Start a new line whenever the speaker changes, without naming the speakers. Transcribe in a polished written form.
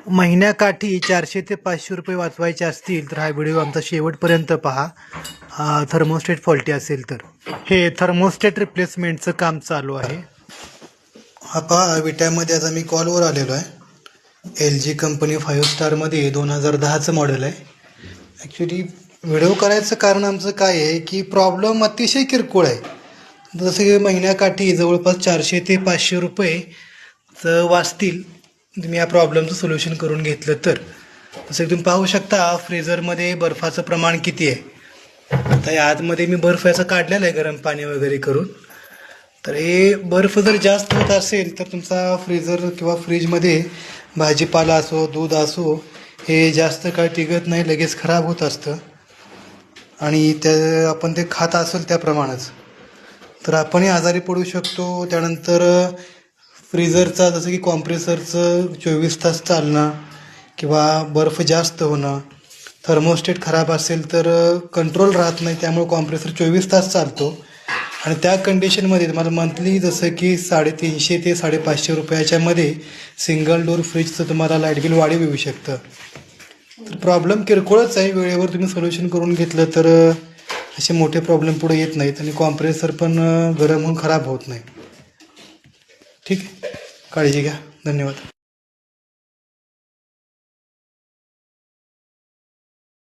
महिन्याकाठी 400 ते 500 रुपये वाचवायचे असतील तर हा व्हिडिओ आमचा शेवटपर्यंत पहा. थर्मोस्टेट फॉल्टी असेल तर हे थर्मोस्टेट रिप्लेसमेंटचं काम चालू आहे. हा पहा, विट्यामध्ये आता मी कॉलवर आलेलो आहे. LG कंपनी 5 स्टारमध्ये 2010चं मॉडेल आहे. ॲक्च्युली व्हिडिओ करायचं कारण आमचं काय आहे की प्रॉब्लेम अतिशय किरकोळ आहे. जसं की महिन्याकाठी जवळपास 400 ते 500 रुपये वाचतील तुम्ही या प्रॉब्लेमचं सोल्युशन करून घेतलं तर. जसं की तुम्ही पाहू शकता फ्रीजरमध्ये बर्फाचं प्रमाण किती आहे. आता या आतमध्ये मी बर्फ याचा काढलेला आहे गरम पाणी वगैरे करून. तर हे बर्फ जर जास्त होत असेल तर तुमचा फ्रीजर किंवा फ्रीजमध्ये भाजीपाला असो दूध असो हे जास्त काळ टिकत नाही, लगेच खराब होत असतं. आणि त्या आपण ते खात असेल त्याप्रमाणेच तर आपणही आजारी पडू शकतो. त्यानंतर फ्रीजरचा जसं की कॉम्प्रेसरचं 24 तास चालणं किंवा बर्फ जास्त होणं, थर्मोस्टेट खराब असेल तर कंट्रोल राहत नाही, त्यामुळे कॉम्प्रेसर 24 तास चालतो. आणि त्या कंडिशनमध्ये तुम्हाला मंथली जसं की 350 ते 550 रुपयाच्यामध्ये सिंगल डोअर फ्रीजचं तुम्हाला लाईट बिल वाढीव येऊ शकतं. तर प्रॉब्लेम किरकोळच आहे. वेळेवर तुम्ही सोल्युशन करून घेतलं तर असे मोठे प्रॉब्लेम पुढे येत नाहीत आणि कॉम्प्रेसर पण गरम होऊन खराब होत नाही. ठीक आहे, काळजी घ्या. धन्यवाद.